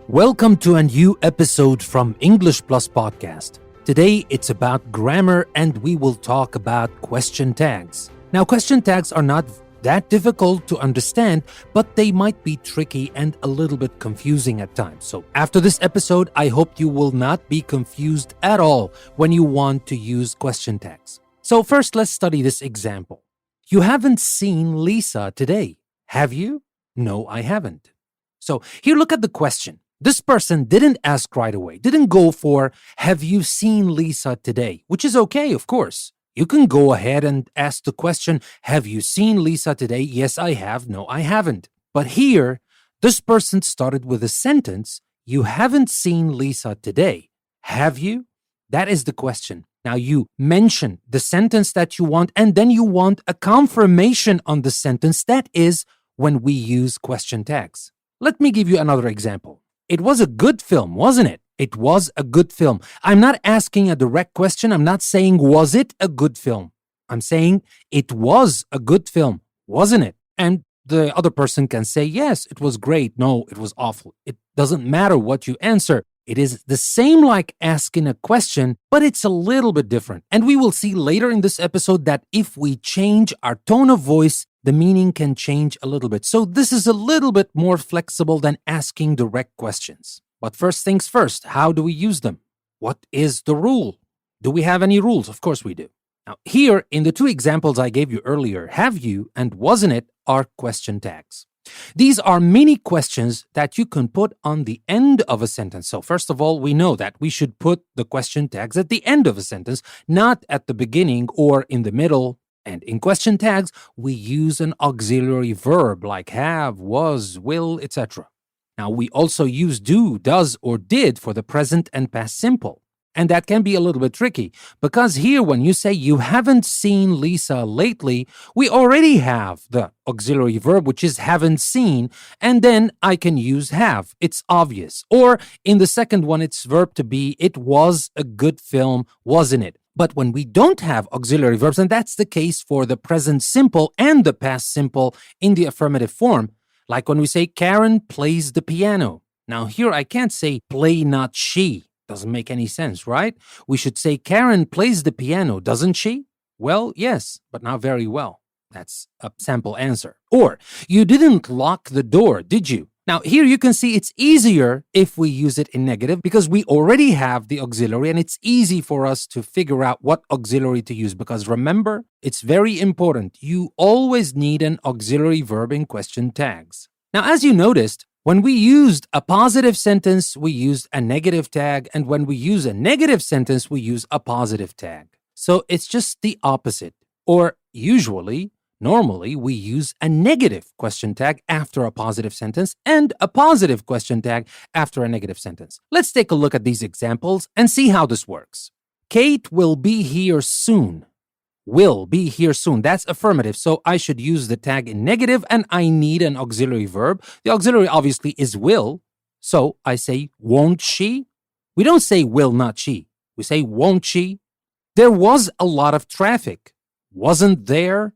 Welcome to a new episode from English Plus Podcast. Today it's about grammar and we will talk about question tags. Now, question tags are not that difficult to understand, but they might be tricky and a little bit confusing at times. So after this episode, I hope you will not be confused at all when you want to use question tags. So first, let's study this example. You haven't seen Lisa today, have you? No, I haven't. So here, look at the question. This person didn't ask right away, didn't go for, have you seen Lisa today? Which is okay, of course. You can go ahead and ask the question, have you seen Lisa today? Yes, I have. No, I haven't. But here, this person started with a sentence, you haven't seen Lisa today. Have you? That is the question. Now you mention the sentence that you want, and then you want a confirmation on the sentence. That is when we use question tags. Let me give you another example. It was a good film, wasn't it? It was a good film. I'm not asking a direct question. I'm not saying, was it a good film? I'm saying, it was a good film, wasn't it? And the other person can say, yes, it was great. No, it was awful. It doesn't matter what you answer. It is the same like asking a question, but it's a little bit different. And we will see later in this episode that if we change our tone of voice, the meaning can change a little bit. So this is a little bit more flexible than asking direct questions. But first things first, how do we use them? What is the rule? Do we have any rules? Of course we do. Now, here in the two examples I gave you earlier, have you and wasn't it are question tags. These are mini questions that you can put on the end of a sentence. So first of all, we know that we should put the question tags at the end of a sentence, not at the beginning or in the middle. And in question tags, we use an auxiliary verb like have, was, will, etc. Now, we also use do, does, or did for the present and past simple. And that can be a little bit tricky because here when you say you haven't seen Lisa lately, we already have the auxiliary verb, which is haven't seen, and then I can use have. It's obvious. Or in the second one, it's verb to be, it was a good film, wasn't it? But when we don't have auxiliary verbs, and that's the case for the present simple and the past simple in the affirmative form, like when we say Karen plays the piano. Now here I can't say play not she. Doesn't make any sense, right? We should say Karen plays the piano, doesn't she? Well, yes, but not very well. That's a sample answer. Or you didn't lock the door, did you? Now, here you can see it's easier if we use it in negative because we already have the auxiliary and it's easy for us to figure out what auxiliary to use because remember, it's very important. You always need an auxiliary verb in question tags. Now, as you noticed, when we used a positive sentence, we used a negative tag, and when we use a negative sentence, we use a positive tag. So it's just the opposite, or normally, we use a negative question tag after a positive sentence and a positive question tag after a negative sentence. Let's take a look at these examples and see how this works. Kate will be here soon. Will be here soon. That's affirmative, so I should use the tag in negative and I need an auxiliary verb. The auxiliary obviously is will, so I say won't she? We don't say will not she. We say won't she? There was a lot of traffic. Wasn't there?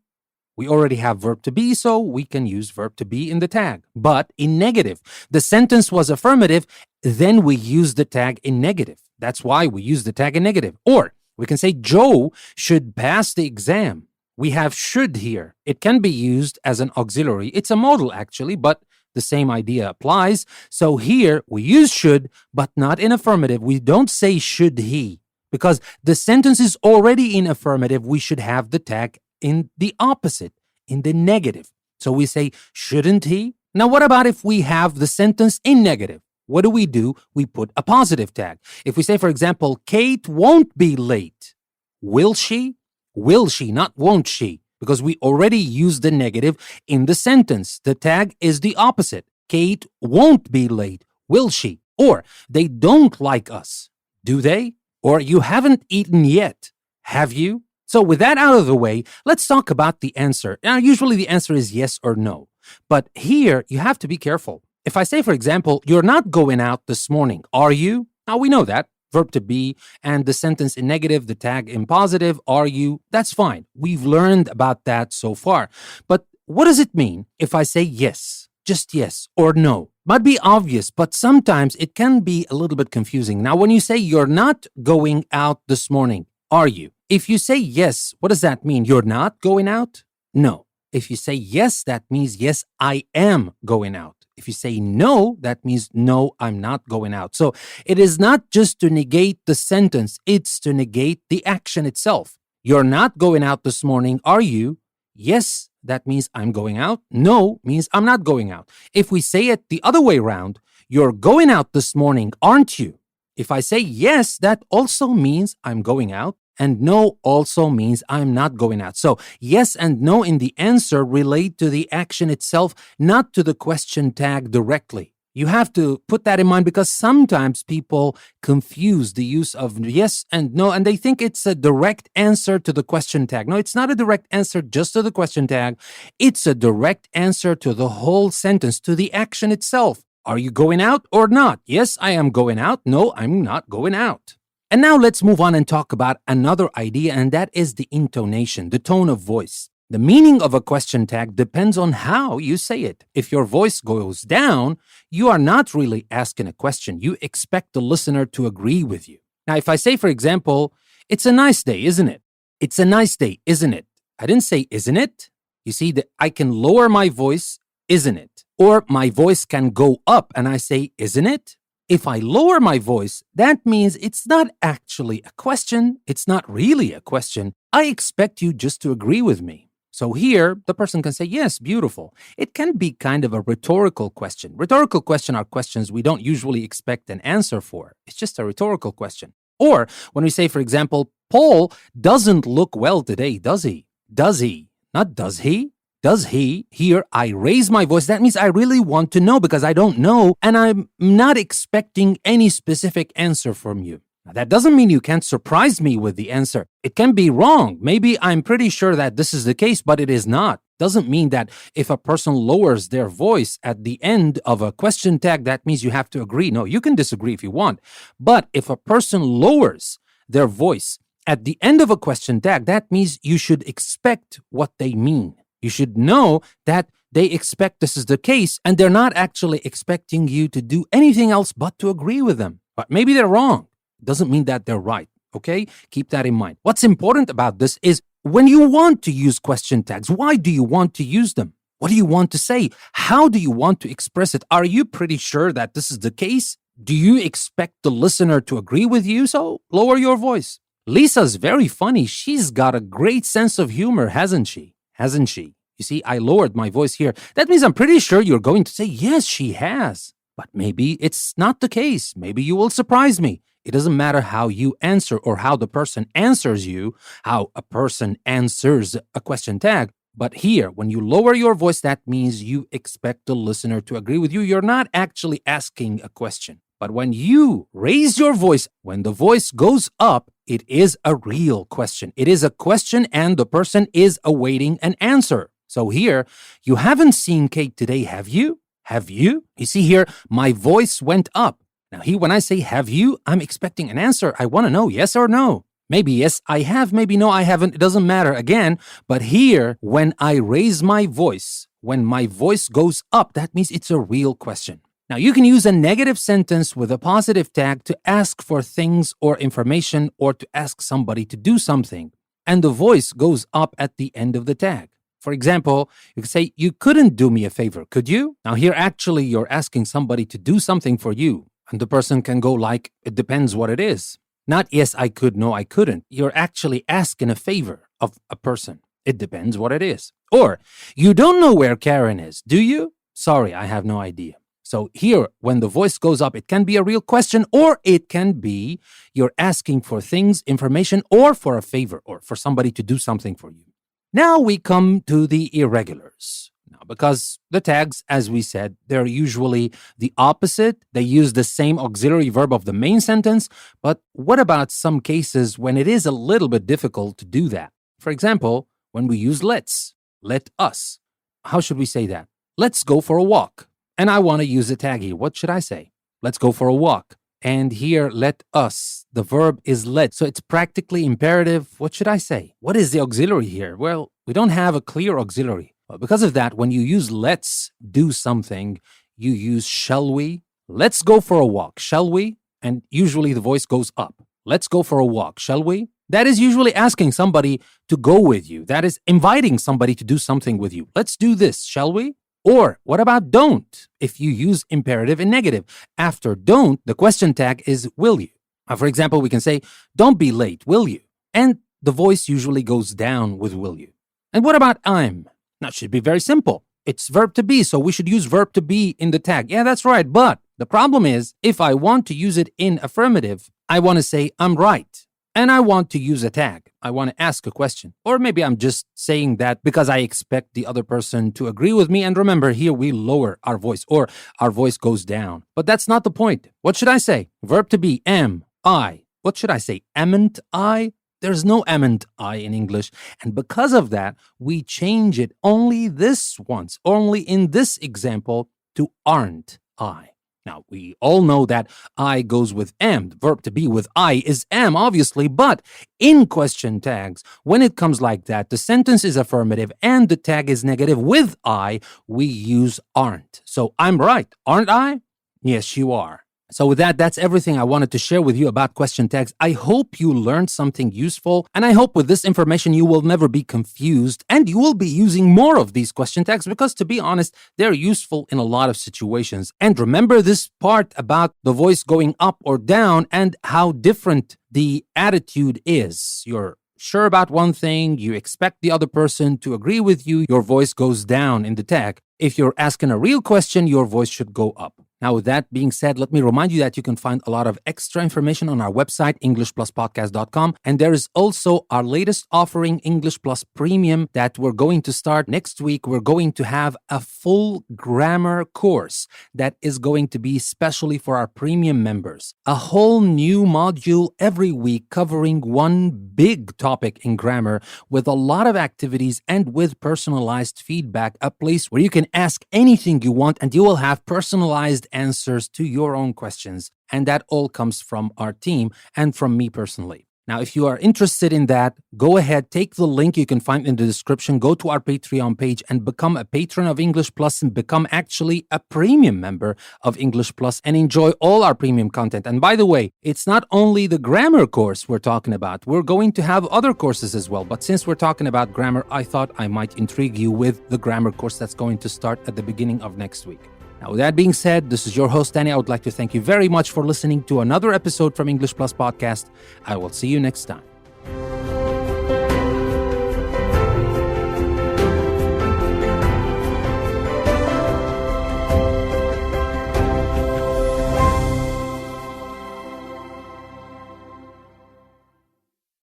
We already have verb to be, so we can use verb to be in the tag. But in negative, the sentence was affirmative, then we use the tag in negative. That's why we use the tag in negative. Or we can say Joe should pass the exam. We have should here. It can be used as an auxiliary. It's a modal actually, but the same idea applies. So here we use should, but not in affirmative. We don't say should he because the sentence is already in affirmative. We should have the tag in the opposite, in the negative. So we say, shouldn't he? Now, what about if we have the sentence in negative? What do? We put a positive tag. If we say, for example, Kate won't be late. Will she? Will she, not won't she? Because we already used the negative in the sentence. The tag is the opposite. Kate won't be late. Will she? Or they don't like us. Do they? Or you haven't eaten yet. Have you? So with that out of the way, let's talk about the answer. Now, usually the answer is yes or no. But here, you have to be careful. If I say, for example, you're not going out this morning, are you? Now, we know that. Verb to be, and the sentence in negative, the tag in positive, are you? That's fine. We've learned about that so far. But what does it mean if I say yes, just yes, or no? Might be obvious, but sometimes it can be a little bit confusing. Now, when you say you're not going out this morning, are you? If you say yes, what does that mean? You're not going out? No. If you say yes, that means yes, I am going out. If you say no, that means no, I'm not going out. So it is not just to negate the sentence, it's to negate the action itself. You're not going out this morning, are you? Yes, that means I'm going out. No means I'm not going out. If we say it the other way around, you're going out this morning, aren't you? If I say yes, that also means I'm going out. And no also means I'm not going out. So yes and no in the answer relate to the action itself, not to the question tag directly. You have to put that in mind because sometimes people confuse the use of yes and no, and they think it's a direct answer to the question tag. No, it's not a direct answer just to the question tag. It's a direct answer to the whole sentence, to the action itself. Are you going out or not? Yes, I am going out. No, I'm not going out. And now let's move on and talk about another idea, and that is the intonation, the tone of voice. The meaning of a question tag depends on how you say it. If your voice goes down, you are not really asking a question. You expect the listener to agree with you. Now, if I say, for example, it's a nice day, isn't it? It's a nice day, isn't it? I didn't say, isn't it? You see that I can lower my voice, isn't it? Or my voice can go up and I say, isn't it? If I lower my voice, that means it's not actually a question. It's not really a question. I expect you just to agree with me. So here, the person can say, yes, beautiful. It can be kind of a rhetorical question. Rhetorical questions are questions we don't usually expect an answer for. It's just a rhetorical question. Or when we say, for example, Paul doesn't look well today, does he? Does he? Not does he? Does he? Here, I raise my voice. That means I really want to know because I don't know and I'm not expecting any specific answer from you. Now, that doesn't mean you can't surprise me with the answer. It can be wrong. Maybe I'm pretty sure that this is the case, but it is not. Doesn't mean that if a person lowers their voice at the end of a question tag, that means you have to agree. No, you can disagree if you want. But if a person lowers their voice at the end of a question tag, that means you should expect what they mean. You should know that they expect this is the case and they're not actually expecting you to do anything else but to agree with them. But maybe they're wrong. It doesn't mean that they're right. Okay? Keep that in mind. What's important about this is when you want to use question tags, why do you want to use them? What do you want to say? How do you want to express it? Are you pretty sure that this is the case? Do you expect the listener to agree with you? So lower your voice. Lisa's very funny. She's got a great sense of humor, hasn't she? Hasn't she? You see, I lowered my voice here. That means I'm pretty sure you're going to say, yes, she has. But maybe it's not the case. Maybe you will surprise me. It doesn't matter how you answer or how the person answers you, how a person answers a question tag. But here, when you lower your voice, that means you expect the listener to agree with you. You're not actually asking a question. But when you raise your voice, when the voice goes up, it is a real question. It is a question and the person is awaiting an answer. So here, you haven't seen Kate today, have you? Have you? You see here, my voice went up. Now here, when I say have you, I'm expecting an answer. I want to know yes or no. Maybe yes, I have. Maybe no, I haven't. It doesn't matter again. But here, when I raise my voice, when my voice goes up, that means it's a real question. Now, you can use a negative sentence with a positive tag to ask for things or information or to ask somebody to do something. And the voice goes up at the end of the tag. For example, you could say, you couldn't do me a favor, could you? Now here, actually, you're asking somebody to do something for you. And the person can go like, it depends what it is. Not yes, I could, no, I couldn't. You're actually asking a favor of a person. It depends what it is. Or, you don't know where Karen is, do you? Sorry, I have no idea. So here, when the voice goes up, it can be a real question or it can be you're asking for things, information, or for a favor or for somebody to do something for you. Now we come to the irregulars. Now, because the tags, as we said, they're usually the opposite. They use the same auxiliary verb of the main sentence. But what about some cases when it is a little bit difficult to do that? For example, when we use let's, let us. How should we say that? Let's go for a walk. And I want to use a tag here. What should I say? Let's go for a walk. And here, let us. The verb is let. So it's practically imperative. What should I say? What is the auxiliary here? Well, we don't have a clear auxiliary. Because of that, when you use let's do something, you use shall we. Let's go for a walk, shall we? And usually the voice goes up. Let's go for a walk, shall we? That is usually asking somebody to go with you. That is inviting somebody to do something with you. Let's do this, shall we? Or what about don't? If you use imperative and negative. After don't, the question tag is will you? For example, we can say, don't be late, will you? And the voice usually goes down with will you. And what about I'm? Now, it should be very simple. It's verb to be, so we should use verb to be in the tag. Yeah, that's right. But the problem is, if I want to use it in affirmative, I want to say I'm right. And I want to use a tag. I want to ask a question. Or maybe I'm just saying that because I expect the other person to agree with me. And remember, here we lower our voice or our voice goes down. But that's not the point. What should I say? Verb to be, am, I. What should I say? Amn't I? There's no amn't I in English. And because of that, we change it only this once, only in this example, to aren't I. Now, we all know that I goes with am. The verb to be with I is am, obviously, but in question tags, when it comes like that, the sentence is affirmative and the tag is negative with I, we use aren't. So I'm right, aren't I? Yes, you are. So with that, that's everything I wanted to share with you about question tags. I hope you learned something useful, and I hope with this information you will never be confused and you will be using more of these question tags because, to be honest, they're useful in a lot of situations. And remember this part about the voice going up or down and how different the attitude is. You're sure about one thing, you expect the other person to agree with you, your voice goes down in the tag. If you're asking a real question, your voice should go up. Now, with that being said, let me remind you that you can find a lot of extra information on our website, EnglishPlusPodcast.com. And there is also our latest offering, English Plus Premium, that we're going to start next week. We're going to have a full grammar course that is going to be specially for our premium members. A whole new module every week covering one big topic in grammar with a lot of activities and with personalized feedback, a place where you can ask anything you want and you will have personalized answers to your own questions. And that all comes from our team and from me personally. Now, if you are interested in that, go ahead, take the link you can find in the description, go to our Patreon page and become a patron of English Plus and become actually a premium member of English Plus and enjoy all our premium content. And by the way, it's not only the grammar course we're talking about. We're going to have other courses as well. But since we're talking about grammar, I thought I might intrigue you with the grammar course that's going to start at the beginning of next week. Now, with that being said, this is your host, Danny. I would like to thank you very much for listening to another episode from English Plus Podcast. I will see you next time.